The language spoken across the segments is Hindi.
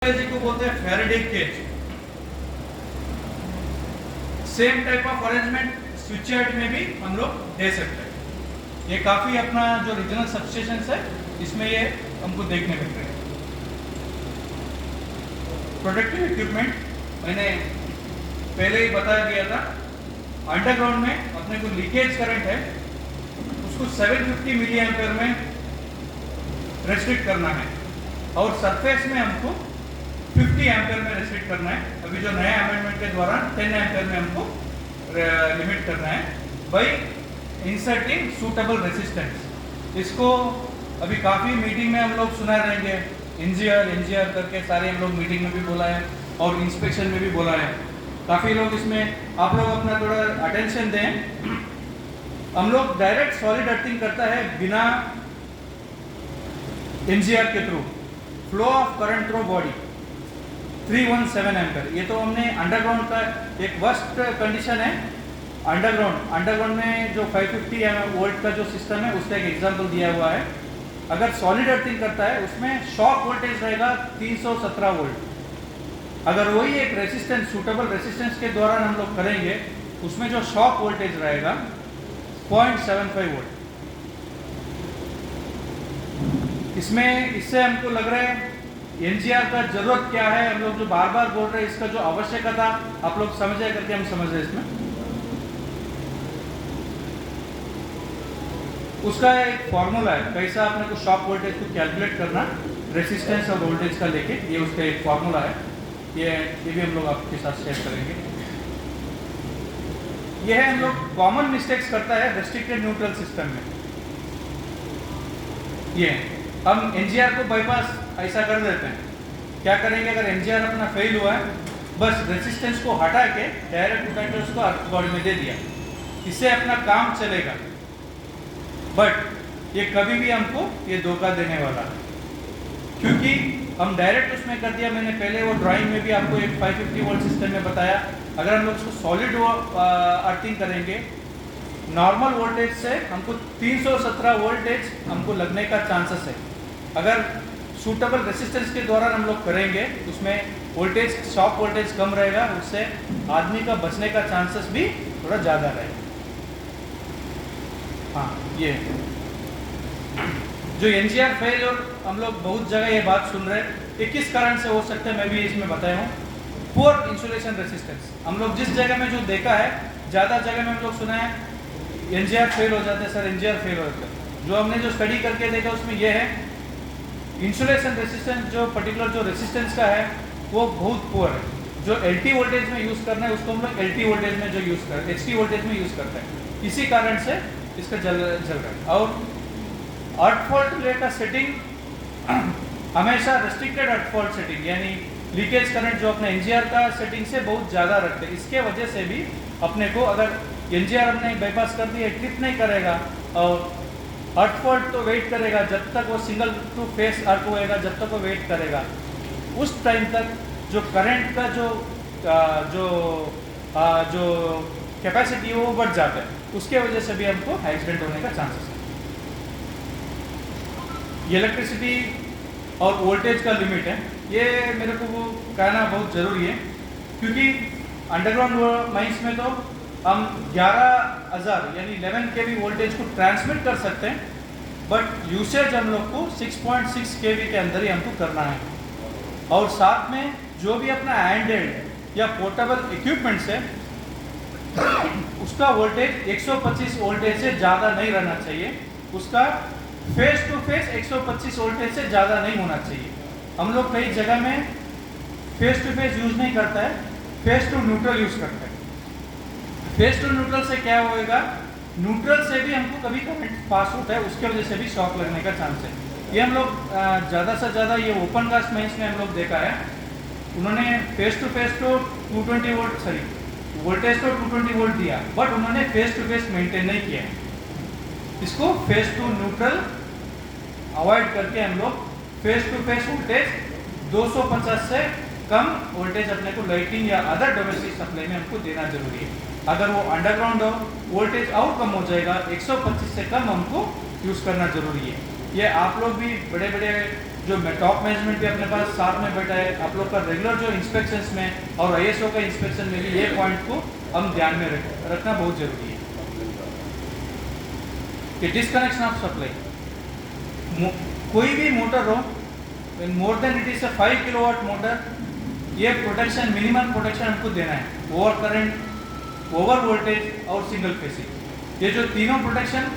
जी को बोलते हैं Faraday cage. Same type of arrangement switchyard में भी हम लोग दे सकते हैं। ये काफी अपना जो रीजनल सबस्टेशन है इसमें ये हमको देखने मिल रहे हैं। प्रोडक्टिव इक्विपमेंट मैंने पहले ही बताया गया था। अंडरग्राउंड में अपने को लीकेज करंट है उसको 750 मिली एम्पेयर में रेस्ट्रिक्ट करना है और सरफेस में हमको 50 एम्पेयर में रेस्ट्रिक्ट करना है। अभी जो नया अमेंडमेंट के द्वारा 10 एम्पेयर में हमको लिमिट करना है बाई इंसर्टिंग सूटेबल रेसिस्टेंस। इसको अभी काफ़ी मीटिंग में हम लोग सुना रहेंगे। एनजीआर करके सारे हम लोग मीटिंग में भी बोला है और इंस्पेक्शन में भी बोला है। काफ़ी लोग इसमें आप लोग अपना थोड़ा अटेंशन दें। हम लोग डायरेक्ट सॉलिड अर्थिंग करता है बिना एनजीआर के through flow of current through body 317 ampere. ये तो हमने अंडरग्राउंड का एक वर्स्ट कंडीशन है। अंडरग्राउंड में जो 550 वोल्ट का जो सिस्टम है उसका एक एग्जांपल दिया हुआ है। अगर सॉलिड अर्थिंग करता है उसमें शॉक वोल्टेज रहेगा 317 वोल्ट। अगर वही एक रेसिस्टेंस सूटेबल रेसिस्टेंस के दौरान हम लोग करेंगे उसमें जो शॉक वोल्टेज रहेगा 0.75 वोल्ट। इससे हमको लग रहा है एनजीआर का जरूरत क्या है। हम लोग जो बार बार बोल रहे हैं इसका जो आवश्यकता आप लोग समझे करके हम समझ रहे हैं। इसमें उसका एक फॉर्मूला है कैसा अपने को शॉक वोल्टेज को कैलकुलेट करना रेसिस्टेंस और वोल्टेज का लेके। ये उसका एक फॉर्मूला है। ये भी हम लोग आपके साथ शेयर करेंगे। यह हम लोग कॉमन मिस्टेक्स करता है रेस्ट्रिक्टेड न्यूट्रल सिस्टम में। ये हम एनजीआर को बाईपास ऐसा कर देते हैं। क्या करेंगे अगर एनजीआर अपना फेल हुआ है बस रेसिस्टेंस को हटा के डायरेक्ट उठा के उसको अर्थ बॉडी में दे दिया, इससे अपना काम चलेगा। बट ये कभी भी हमको ये धोखा देने वाला है क्योंकि हम डायरेक्ट उसमें कर दिया। मैंने पहले वो ड्राइंग में भी आपको एक 550 वोल्ट सिस्टम में बताया। अगर हम लोग उसको सॉलिड अर्थिंग करेंगे नॉर्मल वोल्टेज से हमको 317 वोल्टेज हमको लगने का चांसेस है। अगर सूटेबल रेसिस्टेंस के दौरान हम लोग करेंगे उसमें वोल्टेज शॉक वोल्टेज कम रहेगा, उससे आदमी का बचने का चांसेस भी थोड़ा ज़्यादा रहेगा। हाँ, ये जो एनजीआर फेल और हम लोग बहुत जगह ये बात सुन रहे हैं कि किस कारण से हो सकता है। मैं भी इसमें बताया हूँ पुअर इंसुलेशन रेसिस्टेंस। हम लोग जिस जगह में जो देखा है ज़्यादा जगह में हम लोग सुना है एनजीआर फेल हो जाते हैं सर, एनजीआर फेल हो जाते हैं। जो हमने जो स्टडी करके देखा उसमें यह है इंसुलेशन रेसिस्टेंस जो पर्टिकुलर जो रेसिस्टेंस का है वो बहुत पुअर है। जो एलटी वोल्टेज में यूज़ करना है उसको हम लोग एलटी वोल्टेज में जो यूज़ करते हैं एचटी वोल्टेज में यूज़ करते हैं। इसी कारण से इसका जल रहा है। और अर्थ फॉल्ट रिले का सेटिंग हमेशा रेस्ट्रिक्टेड अर्थ फॉल्ट सेटिंग यानी लीकेज करंट जो अपने एनजीआर का सेटिंग से बहुत ज़्यादा रखते हैं। इसके वजह से भी अपने को अगर एनजीआर हमने बाईपास कर दिया ट्रिप नहीं करेगा और अर्थ फॉल्ट तो वेट करेगा जब तक वो सिंगल टू फेस अर्थ होएगा, जब तक वो वेट करेगा उस टाइम तक जो करंट का जो कैपेसिटी है वो बढ़ जाता है। उसके वजह से भी हमको एक्सीडेंट होने का चांसेस है। इलेक्ट्रिसिटी और वोल्टेज का लिमिट है ये मेरे को वो कहना बहुत ज़रूरी है क्योंकि अंडरग्राउंड माइंस में तो हम 11,000 यानी 11 kV वोल्टेज को ट्रांसमिट कर सकते हैं। बट यूसेज हम लोग को 6.6 kV के अंदर ही हमको करना है। और साथ में जो भी अपना हैंडहेल्ड या पोर्टेबल इक्विपमेंट्स है उसका वोल्टेज 125 वोल्टेज से ज़्यादा नहीं रहना चाहिए। उसका फेस टू फेस 125 वोल्टेज से ज़्यादा नहीं होना चाहिए। हम लोग कई जगह में फेस टू फेस यूज़ नहीं करता है, फेस टू न्यूट्रल यूज़ करता है। फेस टू न्यूट्रल से क्या होएगा, न्यूट्रल से भी हमको कभी करंट पास होता है, उसके वजह से भी शॉक लगने का चांस है। ये हम लोग ज़्यादा से ज़्यादा ये ओपन कास्ट माइंस में हम लोग देखा है। उन्होंने फेस टू फेस तो 220 वोल्ट वोल्टेज तो 220 वोल्ट दिया बट उन्होंने फेस टू फेस मेंटेन नहीं किया। इसको फेस टू न्यूट्रल अवॉइड करके हम लोग फेस टू फेस वोल्टेज 250 से कम वोल्टेज अपने को लाइटिंग या अदर डोमेस्टिक सप्लाई में हमको देना जरूरी है। अगर वो अंडरग्राउंड हो वोल्टेज और कम हो जाएगा, 125 से कम हमको यूज़ करना जरूरी है। ये आप लोग भी बड़े बड़े जो टॉप मैनेजमेंट भी अपने पास साथ में बैठा है, आप लोग का रेगुलर जो इंस्पेक्शंस में और आईएसओ का इंस्पेक्शन में भी ये पॉइंट को हम ध्यान में रखना बहुत जरूरी है कि डिस्कनेक्शन ऑफ सप्लाई, कोई भी मोटर हो more than it is a 5 kilowatt motor, ये प्रोटेक्शन मिनिमम प्रोटेक्शन हमको देना है, ओवर करंट, ओवर वोल्टेज और सिंगल फेसिंग, ये जो तीनों प्रोटेक्शन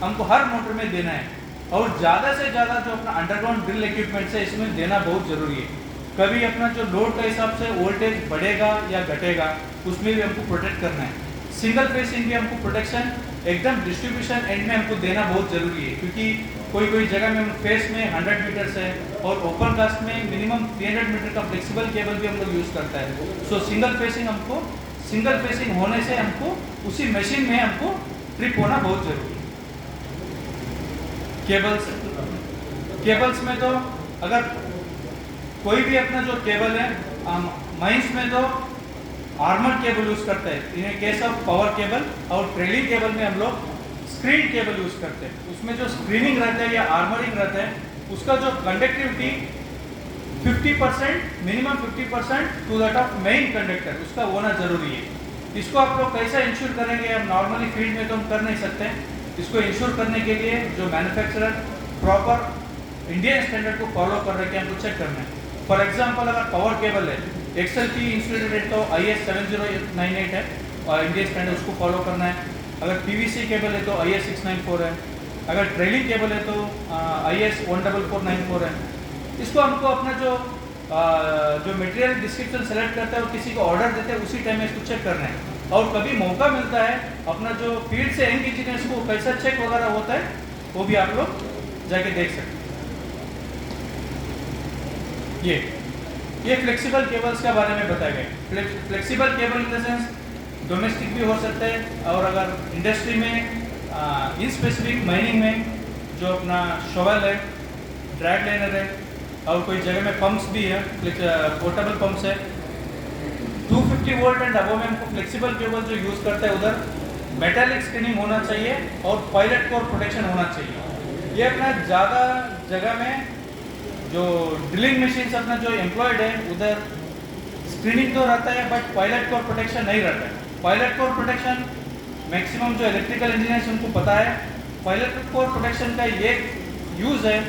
हमको हर मोटर में देना है। और ज़्यादा से ज़्यादा जो अपना अंडरग्राउंड ड्रिल इक्विपमेंट्स है इसमें देना बहुत ज़रूरी है। कभी अपना जो लोड का हिसाब से वोल्टेज बढ़ेगा या घटेगा उसमें भी हमको प्रोटेक्ट करना है। सिंगल फेसिंग भी हमको प्रोटेक्शन एकदम डिस्ट्रीब्यूशन एंड में हमको देना बहुत ज़रूरी है, क्योंकि कोई कोई जगह में फेस में 100 मीटर्स है और ओपन कास्ट में मिनिमम 300 मीटर का फ्लेक्सिबल केबल भी हम लोग यूज़ करता है। सो सिंगल फेसिंग होने से हमको उसी मशीन में हमको ट्रिप होना बहुत ज़रूरी है। केबल्स में तो अगर कोई भी अपना जो केबल है, माइंस में तो आर्मर केबल यूज़ करते हैं in case of power cable, और ट्रेलिंग केबल में हम लोग स्क्रीन केबल यूज़ करते हैं। उसमें जो स्क्रीनिंग रहता है या आर्मरिंग रहता है उसका जो conductivity 50% minimum 50% to that of main conductor उसका होना ज़रूरी है। इसको आप लोग कैसे इंश्योर करेंगे, हम नॉर्मली फील्ड में तो हम कर नहीं सकते। इसको इंश्योर करने के लिए जो मैन्युफैक्चरर प्रॉपर इंडियन स्टैंडर्ड को फॉलो कर रहे हैं हमको चेक करना है। फॉर एग्जांपल अगर पावर केबल है, XLP इंस्यूलेटेड है तो IS 7098 है और इंडियन स्टैंडर्ड उसको फॉलो करना है। अगर PVC केबल है तो IS 694 है। अगर ट्रेलिंग केबल है तो IS 14494 है। इसको हमको अपना जो मटेरियल डिस्क्रिप्शन सेलेक्ट करता है और किसी को ऑर्डर देते हैं उसी टाइम में इसको चेक करना है। और कभी मौका मिलता है अपना जो फील्ड से एंड इंजीनियर्स को कैसा चेक वगैरह होता है वो भी आप लोग जाके देख सकते हैं। ये फ्लेक्सिबल केबल्स के बारे में बताया गया। Flexible cable in the sense domestic भी हो सकता है, और अगर इंडस्ट्री में इन स्पेसिफिक माइनिंग में जो अपना शोवल है, ड्रैग लाइनर है, और कोई जगह में पंप्स भी है, पोर्टेबल पंप्स है, 250 वोल्ट एंड अबव में हमको फ्लेक्सिबल केबल जो यूज़ करता है उधर मेटालिक स्क्रीनिंग होना चाहिए और पायलट कोर प्रोटेक्शन होना चाहिए। ये अपना ज़्यादा जगह में जो ड्रिलिंग मशीन्स अपना जो एम्प्लॉयड है उधर स्क्रीनिंग तो रहता है बट पायलट कोर प्रोटेक्शन नहीं रहता है। पायलट कोर प्रोटेक्शन मैक्सिमम जो इलेक्ट्रिकल इंजीनियर्स उनको पता है। पायलट कोर प्रोटेक्शन का ये यूज़ है,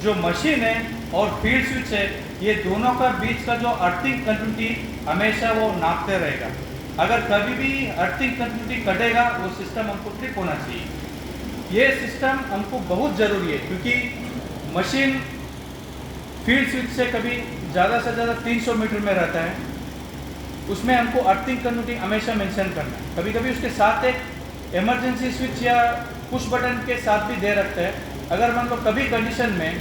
जो मशीन है और फील्ड स्विच है ये दोनों का बीच का जो अर्थिंग कंटिन्यूटी हमेशा वो नापते रहेगा। अगर कभी भी अर्थिंग कंटिन्यूटी कटेगा वो सिस्टम हमको ट्रिप होना चाहिए। ये सिस्टम हमको बहुत ज़रूरी है क्योंकि मशीन फील्ड स्विच से कभी ज़्यादा से ज़्यादा 300 मीटर में रहता है, उसमें हमको अर्थिंग कंटिन्यूटी हमेशा मेंशन करना है। कभी कभी उसके साथ एक इमरजेंसी स्विच या पुश बटन के साथ भी दे रखते हैं। अगर मान लो कभी कंडीशन में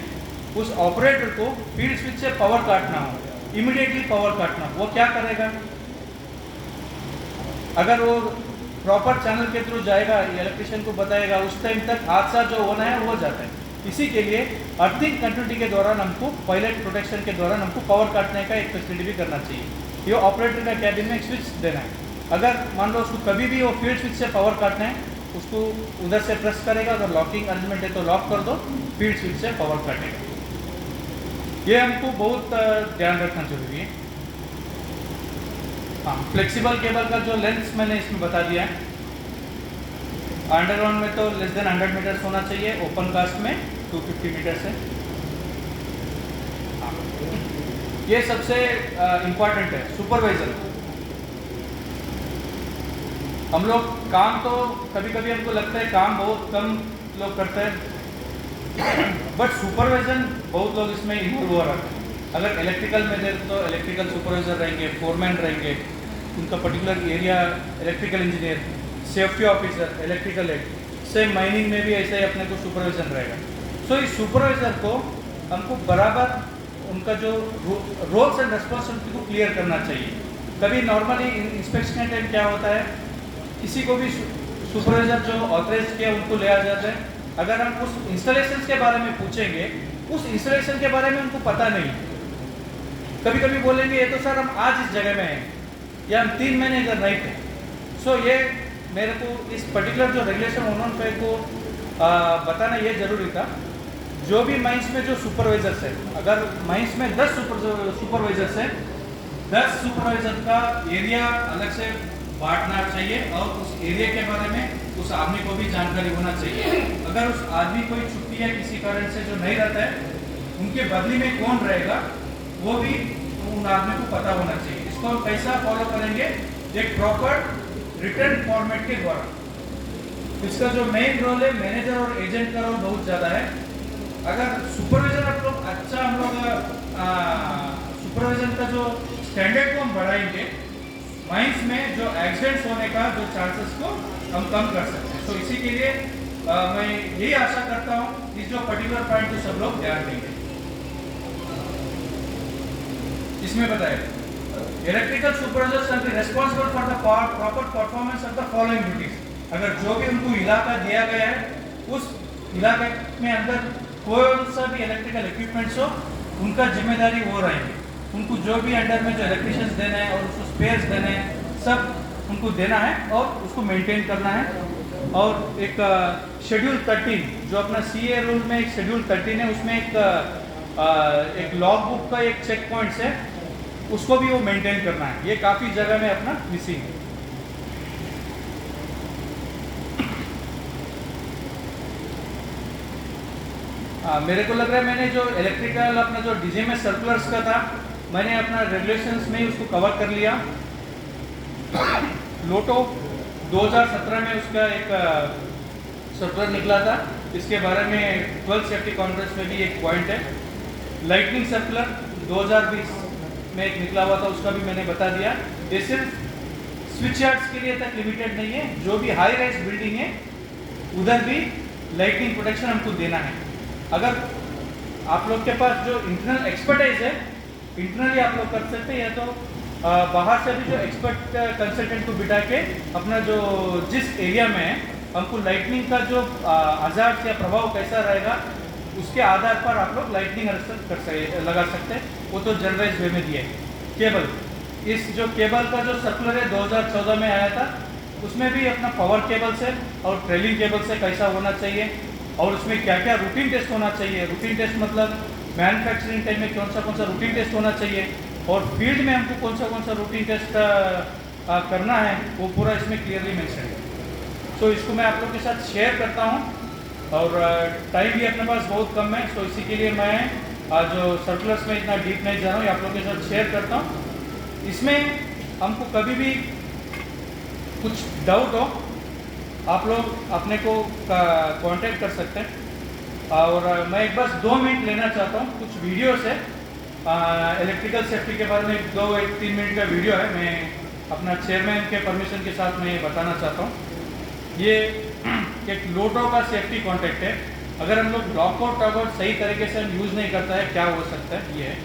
उस ऑपरेटर को फील्ड स्विच से पावर काटना हो, इमीडिएटली पावर काटना हो, वो क्या करेगा? अगर वो प्रॉपर चैनल के थ्रू जाएगा, इलेक्ट्रिशियन को बताएगा, उस टाइम तक हादसा जो होना है वो हो जाता है। इसी के लिए अर्थिंग कंटिन्यूटी के दौरान हमको पायलट प्रोटेक्शन के दौरान हमको पावर काटने का एक फैसिलिटी भी करना चाहिए। ये ऑपरेटर का कैबिन में एक स्विच देना है। अगर मान लो उसको कभी भी वो फील्ड स्विच से पावर काटना है, उसको उधर से प्रेस करेगा, अगर लॉकिंग अरेंजमेंट है तो लॉक कर दो, फील्ड स्विच से पावर काटेगा। ये हमको बहुत ध्यान रखना जरूरी है। हाँ, फ्लेक्सिबल केबल का जो लेंथ मैंने इसमें बता दिया है। अंडरग्राउंड में तो लेस देन 100 मीटर्स होना चाहिए, ओपन कास्ट में 250 मीटर्स है। हाँ, ये सबसे इम्पॉर्टेंट है। सुपरवाइजर, हम लोग काम तो कभी कभी हमको लगता है काम बहुत कम लोग करते हैं, बट सुपरवाइजन बहुत लोग इसमें इन्वॉल्व हो रहे हैं। अगर इलेक्ट्रिकल में दे तो इलेक्ट्रिकल सुपरवाइजर रहेंगे, फोरमैन रहेंगे, उनका particular area electrical engineer, safety officer, electrical head. Same mining में भी ऐसे ही अपने को सुपरवाइजन रहेगा। सो इस सुपरवाइजर को हमको बराबर उनका जो रोल्स एंड रेस्पॉन्सिबिलिटी को क्लियर करना चाहिए। कभी नॉर्मली इंस्पेक्शन टाइम क्या होता है, किसी को भी सुपरवाइजर जो ऑथराइज किया उनको ले आ जाता है। अगर हम उस इंस्टॉलेशन के बारे में पूछेंगे, उस इंस्टॉलेशन के बारे में उनको पता नहीं। कभी कभी बोलेंगे ये तो सर हम आज इस जगह में हैं या हम 3 महीने इधर नहीं थे। सो ये मेरे को इस पर्टिकुलर जो रेगुलेशन उन्होंने को बताना ये ज़रूरी था। जो भी माइंस में जो सुपरवाइजर्स है, अगर माइंस में 10 सुपरवाइजर्स है, 10 सुपरवाइजर का एरिया अलग से बांटना चाहिए और उस एरिया के बारे में उस आदमी को भी जानकारी होना चाहिए। अगर उस आदमी कोई छुट्टी या किसी कारण से जो नहीं रहता है, उनके बदली में कौन रहेगा वो भी उन आदमी को पता होना चाहिए। इसको हम कैसा फॉलो करेंगे, एक प्रॉपर रिटर्न फॉर्मेट के द्वारा। इसका जो मेन रोल है मैनेजर और एजेंट का रोल बहुत ज़्यादा है। अगर सुपरविजन आप लोग अच्छा, हम लोग सुपरविजन का जो स्टैंडर्ड को हम बढ़ाएंगे, माइंस में जो एक्सीडेंट्स होने का जो चांसेस को हम कम कर सकते हैं। तो इसी के लिए मैं यही आशा करता हूँ कि जो पर्टिकुलर पॉइंट को सब लोग ध्यान देंगे। इसमें बताए electrical supervisors are responsible for the proper performance of the following duties. अगर जो भी उनको इलाका दिया गया है, उस इलाके में अंदर कोई सा भी इलेक्ट्रिकल इक्विपमेंट्स हो, उनका जिम्मेदारी वो रहेंगे। उनको जो भी अंडर में जो इलेक्ट्रिशियंस देना है और उसको स्पेयर्स देने हैं, सब उनको देना है और उसको मेंटेन करना है। और एक शेड्यूल 13 जो अपना CA रूल में एक शेड्यूल 13 है, उसमें एक लॉग बुक का एक चेक पॉइंट्स है, उसको भी वो मेंटेन करना है। ये काफ़ी जगह में अपना मिसिंग है। मेरे को लग रहा है मैंने जो इलेक्ट्रिकल अपना जो DGMS सर्कुलर्स का था, मैंने अपना रेगुलेशंस में ही उसको कवर कर लिया। लोटो 2017 में उसका एक सर्कुलर निकला था, इसके बारे में 12 सेफ्टी कॉन्फ्रेंस में भी एक पॉइंट है। लाइटनिंग सर्कुलर 2020 में एक निकला हुआ था, उसका भी मैंने बता दिया। ये सिर्फ स्विच यार्ड्स के लिए तक लिमिटेड नहीं है, जो भी हाई राइज बिल्डिंग है उधर भी लाइटनिंग प्रोटेक्शन हमको देना है। अगर आप लोग के पास जो इंटरनल एक्सपर्टाइज है, इंटरनली आप लोग कर सकते हैं, या तो बाहर से भी जो एक्सपर्ट कंसल्टेंट को बिठा के अपना जो जिस एरिया में है हमको लाइटनिंग का जो हजार्ड या प्रभाव कैसा रहेगा, उसके आधार पर आप लोग लाइटनिंग लगा सकते हैं। वो तो जनरलाइज वे में दिया है। केबल, इस जो केबल का जो सर्कुलर है 2014 में आया था, उसमें भी अपना पावर केबल से और ट्रेलिंग केबल से कैसा होना चाहिए और उसमें क्या क्या रूटीन टेस्ट होना चाहिए। रूटीन टेस्ट मतलब मैन्युफैक्चरिंग टाइम में कौन सा रूटीन टेस्ट होना चाहिए और फील्ड में हमको कौन सा रूटीन टेस्ट करना है, वो पूरा इसमें क्लियरली मेंशन है। तो इसको मैं आप लोग के साथ शेयर करता हूँ और टाइम भी अपने पास बहुत कम है, तो इसी के लिए मैं जो सर्कुलर्स में इतना डीप नहीं जा रहा हूँ, आप लोग के साथ शेयर करता हूँ। इसमें हमको कभी भी कुछ डाउट हो, आप लोग अपने को कांटेक्ट कर सकते हैं। और मैं एक बस 2 मिनट लेना चाहता हूँ कुछ वीडियो से। इलेक्ट्रिकल सेफ्टी के बारे में 2-3 मिनट का वीडियो है, मैं अपना चेयरमैन के परमिशन के साथ मैं बताना चाहता हूँ। ये एक लोटो का सेफ्टी कॉन्टेक्ट है। अगर हम लोग लॉकआउट टॉगआउट सही तरीके से हम यूज़ नहीं करता है, क्या हो सकता है, ये है।